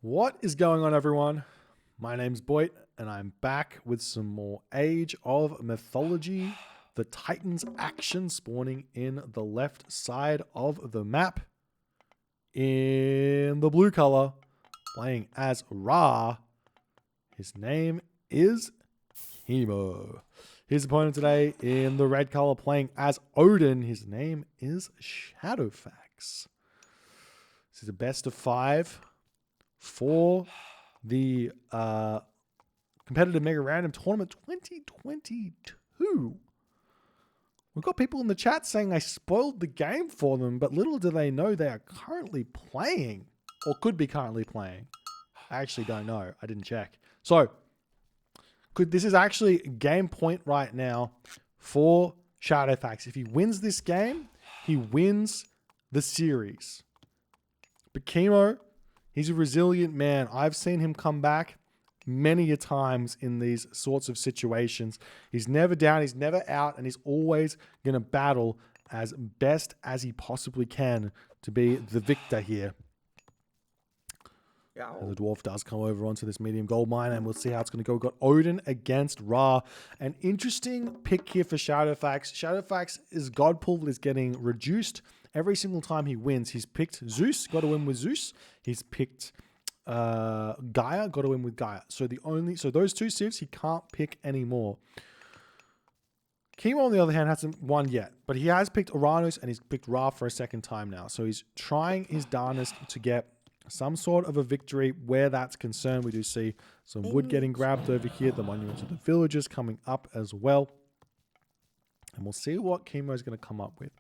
What is going on, everyone? My name's Boit, and I'm back with some more Age of Mythology. The Titans action spawning in the left side of the map. In the blue color, playing as Ra. His name is Kimo. His opponent today in the red color, playing as Odin. His name is Shadowfax. This is a best of 5 for the competitive Mega Random Tournament 2022. We've got people in the chat saying I spoiled the game for them, but little do they know they are currently playing, or could be currently playing. I actually don't know. I didn't check. So, this is actually game point right now for Shadowfax. If he wins this game, he wins the series. But Kimo, he's a resilient man. I've seen him come back many a times in these sorts of situations. He's never down, he's never out, and he's always going to battle as best as he possibly can to be the victor here. And the dwarf does come over onto this medium gold mine, and we'll see how it's going to go. We've got Odin against Ra. An interesting pick here for Shadowfax. Shadowfax's god pool is getting reduced. Every single time he wins, he's picked Zeus, got to win with Zeus. He's picked Gaia, got to win with Gaia. So those two civs he can't pick anymore. Kimo, on the other hand, hasn't won yet, but he has picked Uranus and he's picked Ra for a second time now. So he's trying his darnest to get some sort of a victory where that's concerned. We do see some wood getting grabbed over here. The monuments of the villagers coming up as well. And we'll see what Kimo is going to come up with.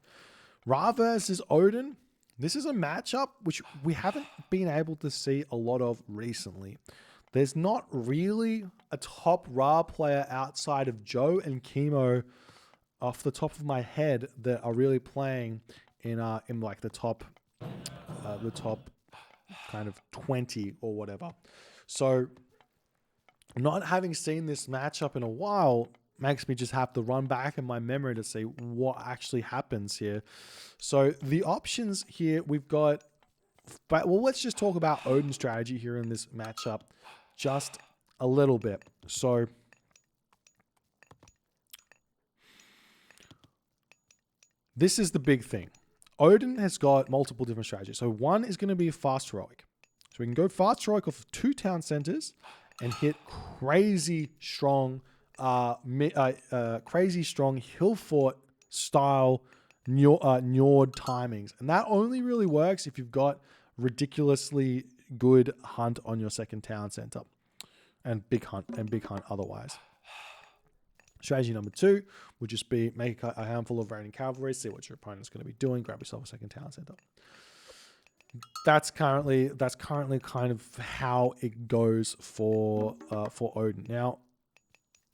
Ra versus Odin. This is a matchup which we haven't been able to see a lot of recently. There's not really a top Ra player outside of Joe and Kimo off the top of my head that are really playing in like the top kind of 20 or whatever. So not having seen this matchup in a while makes me just have to run back in my memory to see what actually happens here. So the options here we've got, well, let's just talk about Odin's strategy here in this matchup just a little bit. So this is the big thing. Odin has got multiple different strategies. So one is going to be fast heroic. So we can go fast heroic off of 2 town centers and hit crazy strong hill fort style Njord timings. And that only really works if you've got ridiculously good hunt on your second town center and big hunt otherwise. Strategy number 2 would just be make a handful of raiding cavalry, see what your opponent's going to be doing, grab yourself a second town center. That's currently kind of how it goes for Odin. Now,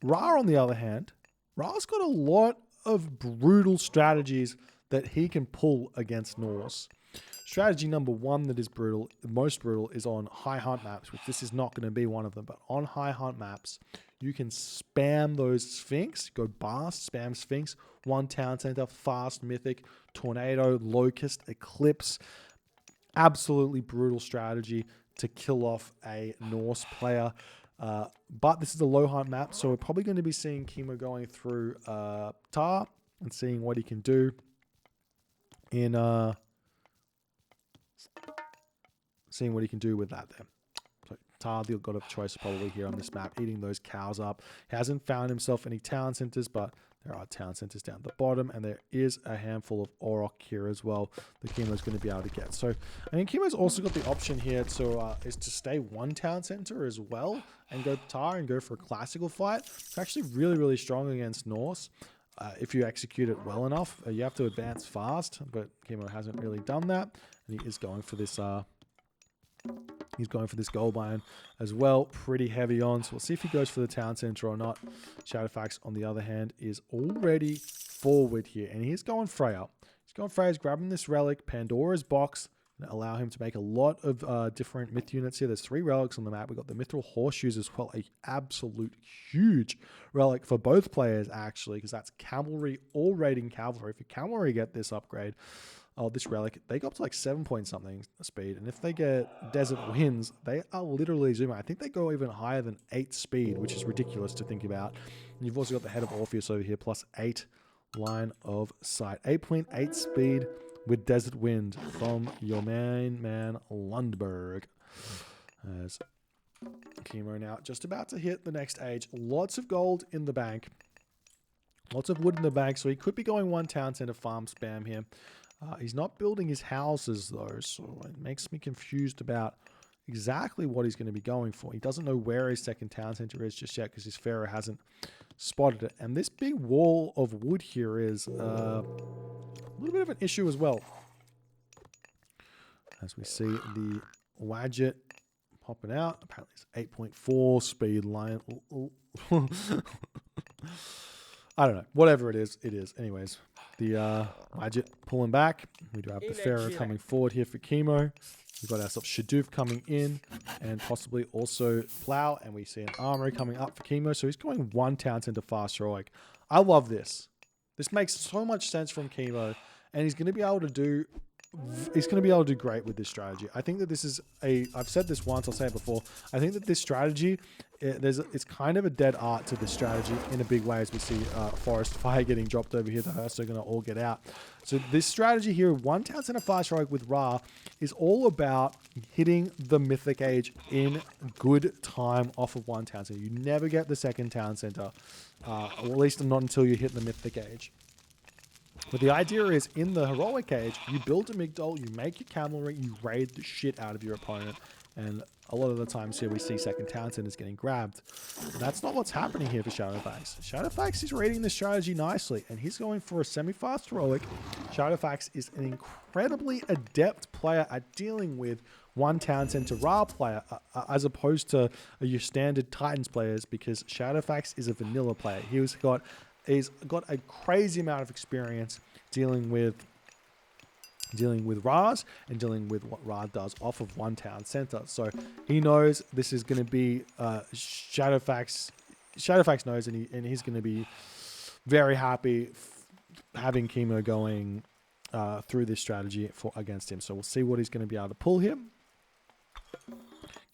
Ra, on the other hand, Ra's got a lot of brutal strategies that he can pull against Norse. Strategy number 1 that is brutal, most brutal, is on high hunt maps, which this is not going to be one of them, but on high hunt maps, you can spam those Sphinx, go Bast, spam Sphinx, 1 town center, fast, mythic, tornado, locust, eclipse. Absolutely brutal strategy to kill off a Norse player. But this is a low hunt map, so we're probably going to be seeing Kimo going through Tar and seeing what he can do in seeing what he can do with that there. So Tar, they've got a choice probably here on this map, eating those cows up. He hasn't found himself any town centers, but there are town centers down the bottom, and there is a handful of Orok here as well that Kimo's going to be able to get. So, I mean, Kimo's also got the option here to is to stay 1 town center as well and go Tar and go for a classical fight. It's actually really, really strong against Norse. If you execute it well enough, you have to advance fast, but Kimo hasn't really done that, and he is going for this. He's going for this gold mine as well, pretty heavy on. So we'll see if he goes for the town center or not. Shadowfax, on the other hand, is already forward here, and he's going Freya. He's going Freya, he's grabbing this relic, Pandora's box, and allow him to make a lot of different myth units here. There's 3 relics on the map. We've got the mithril horseshoes as well, a absolute huge relic for both players, actually, because that's cavalry or raiding cavalry. If your cavalry get this upgrade, Oh, this relic, they go up to like 7 point something speed. And if they get Desert Winds, they are literally zooming. I think they go even higher than 8 speed, which is ridiculous to think about. And you've also got the Head of Orpheus over here, plus 8 line of sight. 8.8 speed with Desert Wind from your main man, Lundberg. As Kimo now just about to hit the next age. Lots of gold in the bank. Lots of wood in the bank, so he could be going one town center farm spam here. He's not building his houses, though, so it makes me confused about exactly what he's going to be going for. He doesn't know where his second town center is just yet because his pharaoh hasn't spotted it. And this big wall of wood here is a little bit of an issue as well. As we see the Wadget popping out. Apparently it's 8.4 speed line. I don't know. Whatever it is, it is. Anyways, the Wadget pulling back. We do have the pharaoh coming forward here for Kimo. We've got ourselves Shadoof coming in and possibly also Plow. And we see an armory coming up for Kimo. So he's going one town center fast heroic. I love this. This makes so much sense from Kimo. And he's going to be able to do... He's going to be able to do great with this strategy. I think that this is I've said this once, I'll say it before. I think that this strategy, it's kind of a dead art to this strategy in a big way, as we see Forest Fire getting dropped over here. The Hearths are going to all get out. So this strategy here, one town center fast strike with Ra, is all about hitting the Mythic Age in good time off of one town center. You never get the second town center, or at least not until you hit the Mythic Age. But the idea is, in the Heroic Age, you build a Migdol, you make your cavalry, you raid the shit out of your opponent. And a lot of the times here we see second town centers getting grabbed. And that's not what's happening here for Shadowfax. Shadowfax is reading the strategy nicely, and he's going for a semi-fast Heroic. Shadowfax is an incredibly adept player at dealing with one town center Ra player, as opposed to your standard Titans players, because Shadowfax is a vanilla player. He's got a crazy amount of experience dealing with Ra's and dealing with what Ra does off of one town center. So he knows this is going to be Shadowfax. Shadowfax knows, and he's going to be very happy having Kimo going through this strategy against him. So we'll see what he's going to be able to pull here.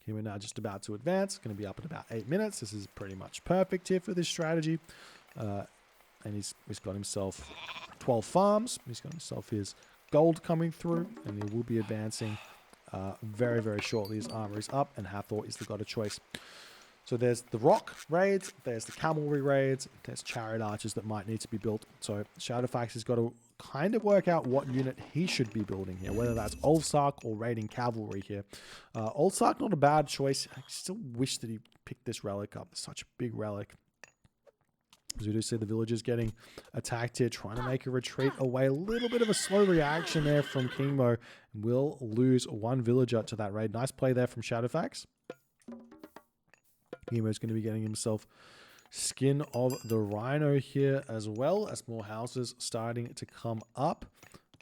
Kimo now just about to advance. Going to be up in about 8 minutes. This is pretty much perfect here for this strategy. And he's got himself 12 farms. He's got himself his gold coming through, and he will be advancing very, very shortly. His armor is up, and Hathor is the god of choice. So there's the rock raids, there's the cavalry raids, there's chariot archers that might need to be built. So Shadowfax has got to kind of work out what unit he should be building here, whether that's Ulfsark or raiding cavalry here. Ulfsark, not a bad choice. I still wish that he picked this relic up. It's such a big relic. As we do see the villagers getting attacked here, trying to make a retreat away. A little bit of a slow reaction there from Kimo. Will lose one villager to that raid. Nice play there from Shadowfax. Kimo's going to be getting himself Skin of the Rhino here, as well as more houses starting to come up.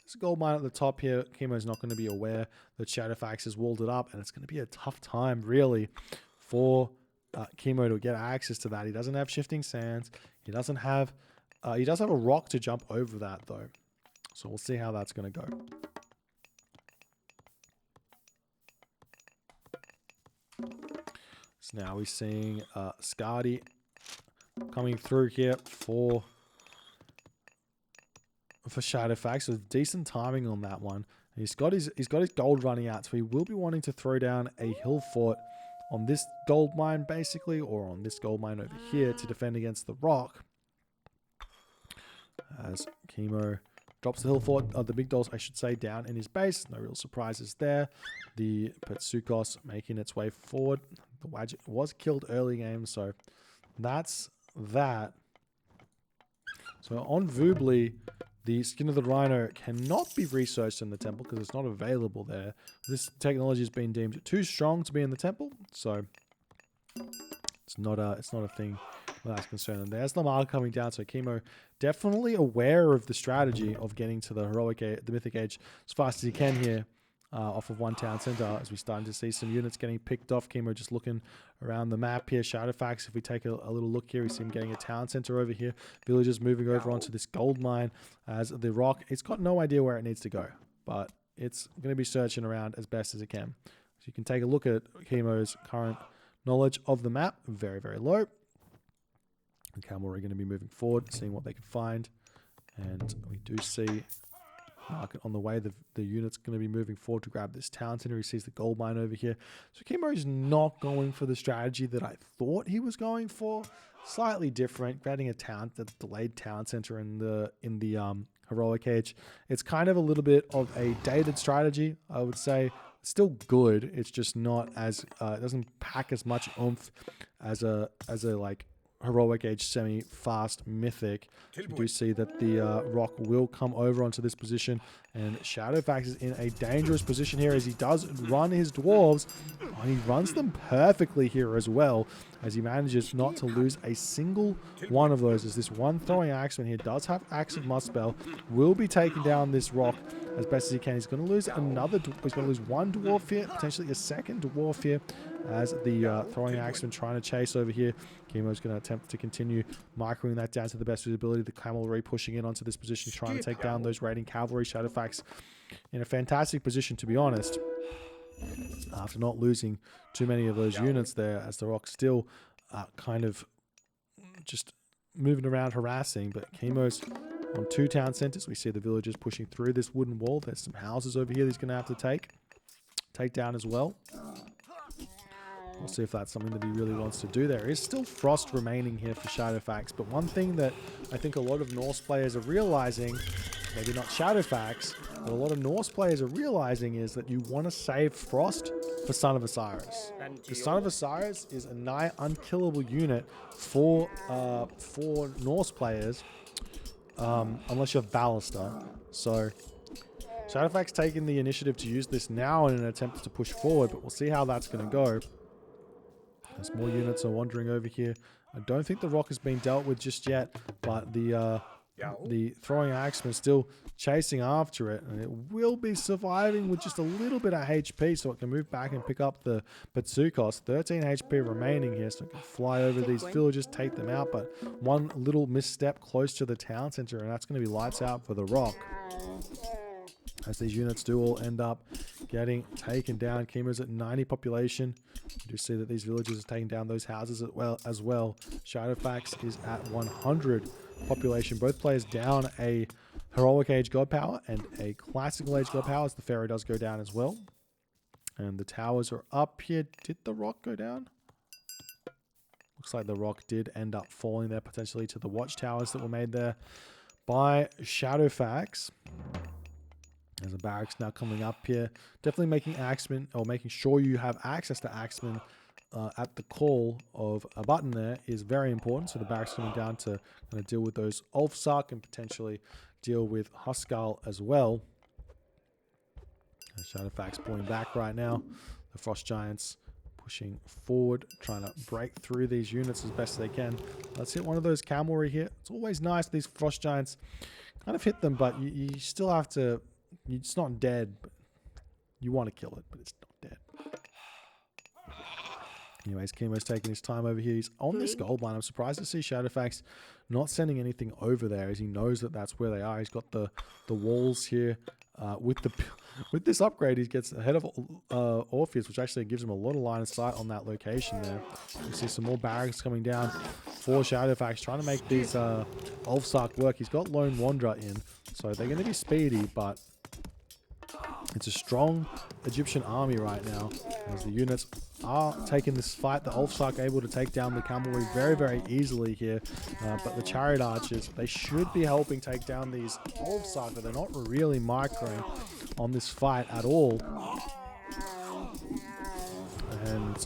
There's a gold mine at the top here. Kimo's not going to be aware that Shadowfax has walled it up, and it's going to be a tough time, really, for Kimo to get access to that. He doesn't have Shifting Sands. He doesn't have... he does have a rock to jump over that, though. So we'll see how that's going to go. So now we're seeing Skadi coming through here for Shadowfax. So decent timing on that one. And he's got his gold running out, so he will be wanting to throw down a hill fort on this gold mine, basically, or on this gold mine over here to defend against the rock. As Kimo drops the hill fort, the big dolls, I should say, down in his base. No real surprises there. The Petsukos making its way forward. The Wadget was killed early game, so that's that. So on Vubli, the Skin of the Rhino cannot be researched in the temple because it's not available there. This technology has been deemed too strong to be in the temple, so it's not a thing that's concerning. There's the mark coming down, so Kimo definitely aware of the strategy of getting to the Mythic Age as fast as he can here. Off of one town center, as we're starting to see some units getting picked off. Kimo just looking around the map here. Shadowfax, if we take a little look here, we see him getting a town center over here. Villagers moving over onto this gold mine as the rock. It's got no idea where it needs to go. but it's going to be searching around as best as it can. So you can take a look at Kimo's current knowledge of the map. Very, very low. And Kimo Ra are going to be moving forward, seeing what they can find. And we do see market on the way. The unit's going to be moving forward to grab this town center. He sees the gold mine over here. So Kimo is not going for the strategy that I thought he was going for. Slightly different, creating a delayed town center in the heroic age. It's kind of a little bit of a dated strategy, I would say. It's still good. It's just not as it doesn't pack as much oomph as a like heroic age semi-fast mythic. You do see that the rock will come over onto this position, and Shadowfax is in a dangerous position here as he does run his dwarves. And he runs them perfectly here as well, as he manages not to lose a single one of those, as this one throwing axeman here does have Axe of Muspel, will be taking down this rock as best as he can. He's going to lose he's going to lose one dwarf here, potentially a second dwarf here, as the throwing axeman trying to chase over here. Kimo's going to attempt to continue microing that down to the best visibility. The cavalry pushing in onto this position, trying to take down those raiding cavalry. Shadowfax in a fantastic position, to be honest, after not losing too many of those units there, as the rock still kind of just moving around harassing. But Kimo's on 2 town centers. We see the villagers pushing through this wooden wall. There's some houses over here he's going to have to take down as well. We'll see if that's something that he really wants to do. There is still frost remaining here for Shadowfax, but one thing that I think a lot of Norse players are realizing, maybe not Shadowfax, but a lot of Norse players are realizing, is that you want to save frost for Son of Osiris. The Son of Osiris is a nigh unkillable unit for Norse players, unless you have Ballister. So Shadowfax taking the initiative to use this now in an attempt to push forward, but we'll see how that's going to go. As more units are wandering over here. I don't think the rock has been dealt with just yet, but the throwing axeman is still chasing after it, and it will be surviving with just a little bit of HP, so it can move back and pick up the Batsukos. 13 HP remaining here, so it can fly over these villagers, take them out, but one little misstep close to the town center, and that's going to be lights out for the rock, as these units do all end up getting taken down. Kimo's at 90 population. You do see that these villagers are taking down those houses as well. Shadowfax is at 100 population. Both players down a heroic age god power and a classical age god power, as the pharaoh does go down as well. And the towers are up here. Did the rock go down? Looks like the rock did end up falling there, potentially to the watchtowers that were made there by Shadowfax. There's a barracks now coming up here. Definitely making axemen, or making sure you have access to axemen at the call of a button there is very important. So the barracks coming down to kind of deal with those Ulfsark and potentially deal with Huskal as well. And Shadowfax pulling back right now. The Frost Giants pushing forward, trying to break through these units as best they can. Let's hit one of those cavalry here. It's always nice, these Frost Giants kind of hit them, but you still have to... It's not dead, but you want to kill it, but it's not dead. Anyways, Kimo's taking his time over here. He's on this gold mine. I'm surprised to see Shadowfax not sending anything over there, as he knows that that's where they are. He's got the walls here. With this upgrade, he gets ahead of Orpheus, which actually gives him a lot of line of sight on that location there. You see some more barracks coming down for Shadowfax, trying to make these Ulfsark work. He's got Lone Wanderer in, so they're going to be speedy, but it's a strong Egyptian army right now, as the units are taking this fight. The Ulfsark able to take down the cavalry very, very easily here, but the chariot archers, they should be helping take down these Ulfsark, but they're not really microing on this fight at all. And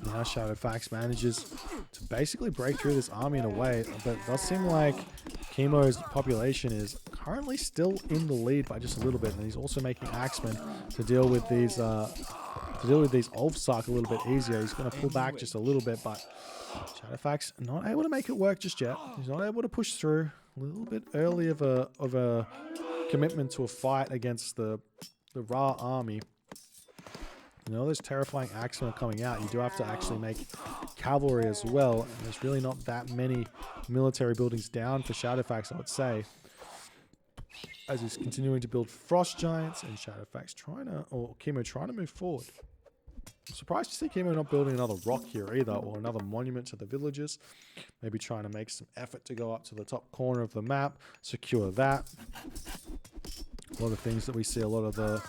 now Shadowfax manages to basically break through this army in a way, but it does seem like Kimo's population is currently still in the lead by just a little bit, and he's also making axemen to deal with these Ulfsark a little bit easier. He's going to pull back just a little bit, but Shadowfax not able to make it work just yet. He's not able to push through. A little bit early of a commitment to a fight against the Ra army. You know, those terrifying axemen are coming out. You do have to actually make cavalry as well. And there's really not that many military buildings down for Shadowfax, I would say. as he's continuing to build Frost Giants, and Shadowfax Kimo trying to move forward. I'm surprised to see Kimo not building another rock here either, or another monument to the villagers. Maybe trying to make some effort to go up to the top corner of the map, secure that. A lot of things that we see a lot of the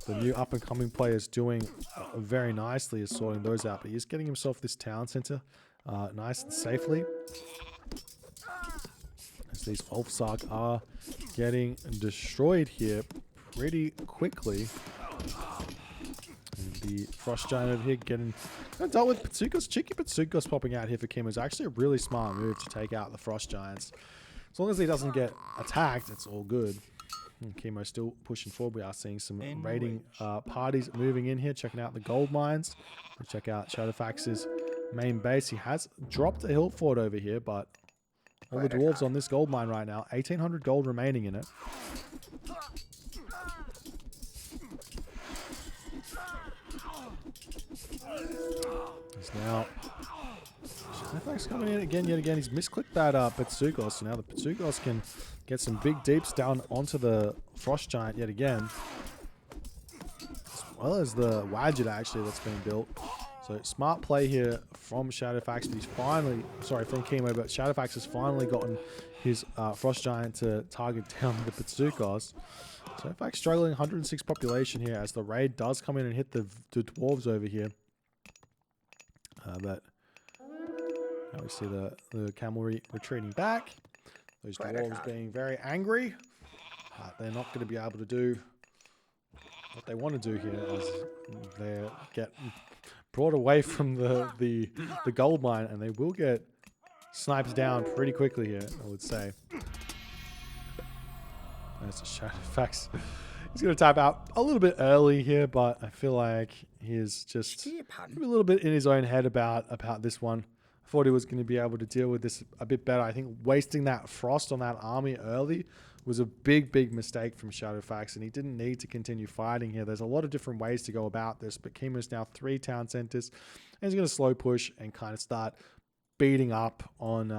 new up-and-coming players doing very nicely is sorting those out. But he's getting himself this town center nice and safely. As these Ulfsark are getting destroyed here pretty quickly. And the Frost Giant over here getting dealt with Pitsukos. Cheeky Pitsukos popping out here for Kimo is actually a really smart move to take out the Frost Giants. As long as he doesn't get attacked, it's all good. And Kimo still pushing forward. We are seeing some raiding parties moving in here, checking out the gold mines. We'll check out Shadowfax's main base. He has dropped a hill fort over here, but all the dwarves on this gold mine right now. 1,800 gold remaining in it. He's now Shadowfax coming in again, yet again. He's misclicked that Pitsukos, so now the Pitsukos can get some big deeps down onto the Frost Giant yet again. As well as the Wadjet actually that's being built. So smart play here from Shadowfax, but he's finally, sorry, from Kimo, but Shadowfax has finally gotten his Frost Giant to target down the Pitsukos. Shadowfax struggling, 106 population here as the raid does come in and hit the dwarves over here. But now we see the cavalry retreating back. Those dwarves being very angry. They're not going to be able to do what they want to do here as they get brought away from the gold mine, and they will get sniped down pretty quickly here, I would say. There's a Shadowfax. He's going to tap out a little bit early here, but I feel like he's just a little bit in his own head about this one. I thought he was going to be able to deal with this a bit better. I think wasting that frost on that army early was a big mistake from Shadowfax, and he didn't need to continue fighting here. There's a lot of different ways to go about this, but Kimo's now 3 town centers, and he's going to slow push and kind of start beating up on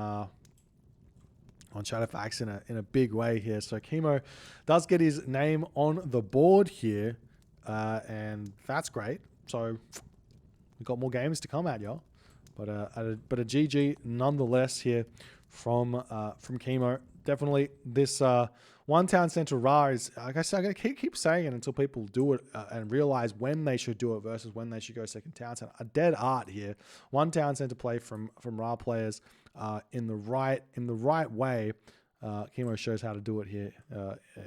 Shadowfax in a big way here. So Kimo does get his name on the board here, and that's great. So we've got more games to come at y'all. But a GG nonetheless here from Kimo. Definitely this one town center Ra is, like I said, I'm gonna keep saying it until people do it and realize when they should do it versus when they should go second town center. A dead art here. One town center play from Ra players in the right way. Kimo shows how to do it here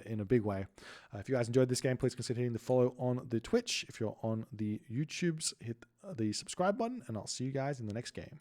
in a big way. If you guys enjoyed this game, please consider hitting the follow on the Twitch. If you're on the YouTubes, hit the subscribe button, and I'll see you guys in the next game.